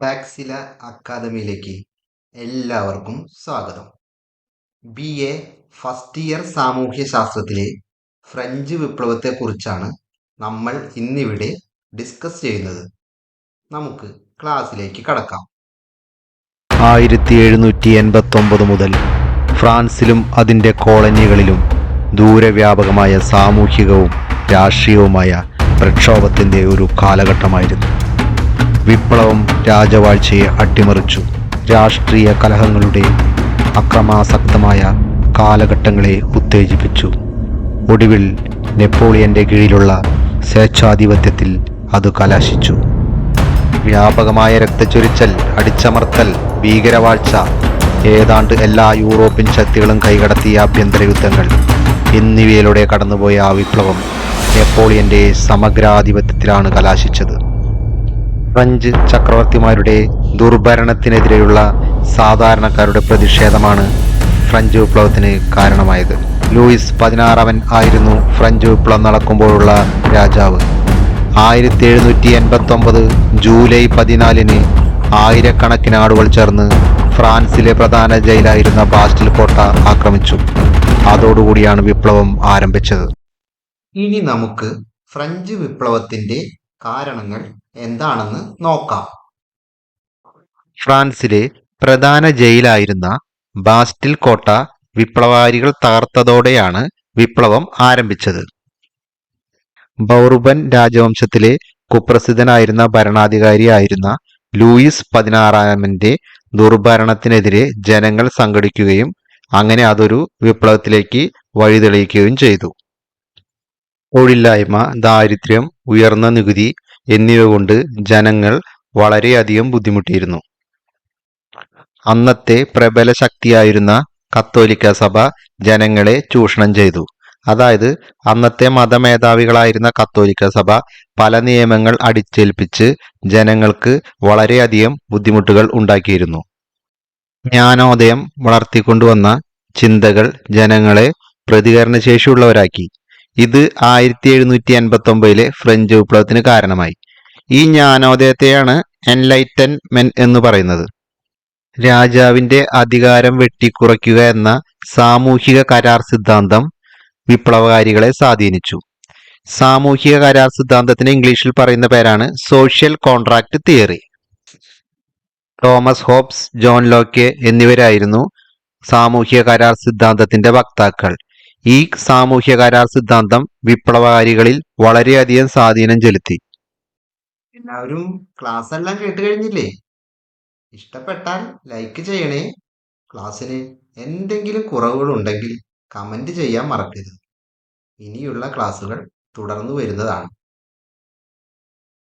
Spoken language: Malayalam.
ടാക്സില അക്കാദമിയിലേക്ക് എല്ലാവർക്കും സ്വാഗതം. BA ഫസ്റ്റ് ഇയർ സാമൂഹ്യശാസ്ത്രത്തിലെ ഫ്രഞ്ച് വിപ്ലവത്തെക്കുറിച്ചാണ് നമ്മൾ ഇന്നിവിടെ ഡിസ്കസ് ചെയ്യുന്നത്. നമുക്ക് ക്ലാസ്സിലേക്ക് കടക്കാം. 1789 മുതൽ ഫ്രാൻസിലും അതിൻ്റെ കോളനികളിലും ദൂരവ്യാപകമായ സാമൂഹികവും രാഷ്ട്രീയവുമായ പ്രക്ഷോഭത്തിൻ്റെ ഒരു കാലഘട്ടമായിരുന്നു. വിപ്ലവം രാജവാഴ്ചയെ അട്ടിമറിച്ചു. രാഷ്ട്രീയ കലഹങ്ങളുടെ അക്രമാസക്തമായ കാലഘട്ടങ്ങളെ ഉത്തേജിപ്പിച്ചു. ഒടുവിൽ നെപ്പോളിയൻ്റെ കീഴിലുള്ള സ്വേച്ഛാധിപത്യത്തിൽ അത് കലാശിച്ചു. വ്യാപകമായ രക്തച്ചൊരിച്ചൽ, അടിച്ചമർത്തൽ, ഭീകരവാഴ്ച, ഏതാണ്ട് എല്ലാ യൂറോപ്യൻ ശക്തികളും കൈകടത്തിയ ആഭ്യന്തര യുദ്ധങ്ങൾ എന്നിവയിലൂടെ കടന്നുപോയ ആ വിപ്ലവം നെപ്പോളിയൻ്റെ സമഗ്രാധിപത്യത്തിലാണ് കലാശിച്ചത്. ഫ്രഞ്ച് ചക്രവർത്തിമാരുടെ ദുർഭരണത്തിനെതിരെയുള്ള സാധാരണക്കാരുടെ പ്രതിഷേധമാണ് ഫ്രഞ്ച് വിപ്ലവത്തിന് കാരണമായത്. ലൂയിസ് 16 ആയിരുന്നു ഫ്രഞ്ച് വിപ്ലവം നടക്കുമ്പോഴുള്ള രാജാവ്. 1789 ജൂലൈ 14 ആയിരക്കണക്കിന് ആളുകൾ ചേർന്ന് ഫ്രാൻസിലെ പ്രധാന ജയിലായിരുന്ന ബാസ്റ്റിൽ കോട്ട ആക്രമിച്ചു. അതോടുകൂടിയാണ് വിപ്ലവം ആരംഭിച്ചത്. ഇനി നമുക്ക് ഫ്രഞ്ച് വിപ്ലവത്തിന്റെ കാരണങ്ങൾ എന്താണെന്ന് നോക്കാം. ഫ്രാൻസിലെ പ്രധാന ജയിലായിരുന്ന ബാസ്റ്റിൽ കോട്ട വിപ്ലവകാരികൾ തകർത്തതോടെയാണ് വിപ്ലവം ആരംഭിച്ചത്. ബൗർബൻ രാജവംശത്തിലെ കുപ്രസിദ്ധനായിരുന്ന ഭരണാധികാരിയായിരുന്ന ലൂയിസ് 16 ദുർഭരണത്തിനെതിരെ ജനങ്ങൾ സംഘടിക്കുകയും അങ്ങനെ അതൊരു വിപ്ലവത്തിലേക്ക് വഴിതെളിയിക്കുകയും ചെയ്തു. തൊഴിലില്ലായ്മ, ദാരിദ്ര്യം, ഉയർന്ന നികുതി എന്നിവ കൊണ്ട് ജനങ്ങൾ വളരെയധികം ബുദ്ധിമുട്ടിയിരുന്നു. അന്നത്തെ പ്രബല ശക്തിയായിരുന്ന കത്തോലിക്ക സഭ ജനങ്ങളെ ചൂഷണം ചെയ്തു. അതായത് അന്നത്തെ മതമേധാവികളായിരുന്ന കത്തോലിക്ക സഭ പല നിയമങ്ങൾ അടിച്ചേൽപ്പിച്ച് ജനങ്ങൾക്ക് വളരെയധികം ബുദ്ധിമുട്ടുകൾ ഉണ്ടാക്കിയിരുന്നു. ജ്ഞാനോദയം വളർത്തിക്കൊണ്ടുവന്ന ചിന്തകൾ ജനങ്ങളെ പ്രതികരണശേഷിയുള്ളവരാക്കി. ഇത് 1789 ഫ്രഞ്ച് വിപ്ലവത്തിന് കാരണമായി. ഈ ജ്ഞാനോദയത്തെയാണ് എൻലൈറ്റൻമെന്റ് എന്ന് പറയുന്നത്. രാജാവിന്റെ അധികാരം വെട്ടിക്കുറയ്ക്കുക എന്ന സാമൂഹിക കരാർ സിദ്ധാന്തം വിപ്ലവകാരികളെ സ്വാധീനിച്ചു. സാമൂഹിക കരാർ സിദ്ധാന്തത്തിന് ഇംഗ്ലീഷിൽ പറയുന്ന പേരാണ് social contract theory. Thomas hobs, John Locke എന്നിവരായിരുന്നു സാമൂഹിക കരാർ സിദ്ധാന്തത്തിന്റെ വക്താക്കൾ. ഈ സാമൂഹ്യ കരാർ സിദ്ധാന്തം വിപ്ലവകാരികളിൽ വളരെയധികം സ്വാധീനം ചെലുത്തി. എല്ലാവരും ക്ലാസ് എല്ലാം കേട്ട് കഴിഞ്ഞില്ലേ? ഇഷ്ടപ്പെട്ടാൽ ലൈക്ക് ചെയ്യണേ. ക്ലാസ്സിന് എന്തെങ്കിലും കുറവുകളുണ്ടെങ്കിൽ കമന്റ് ചെയ്യാൻ മറക്കരുത്. ഇനിയുള്ള ക്ലാസ്സുകൾ തുടർന്നു വരുന്നതാണ്.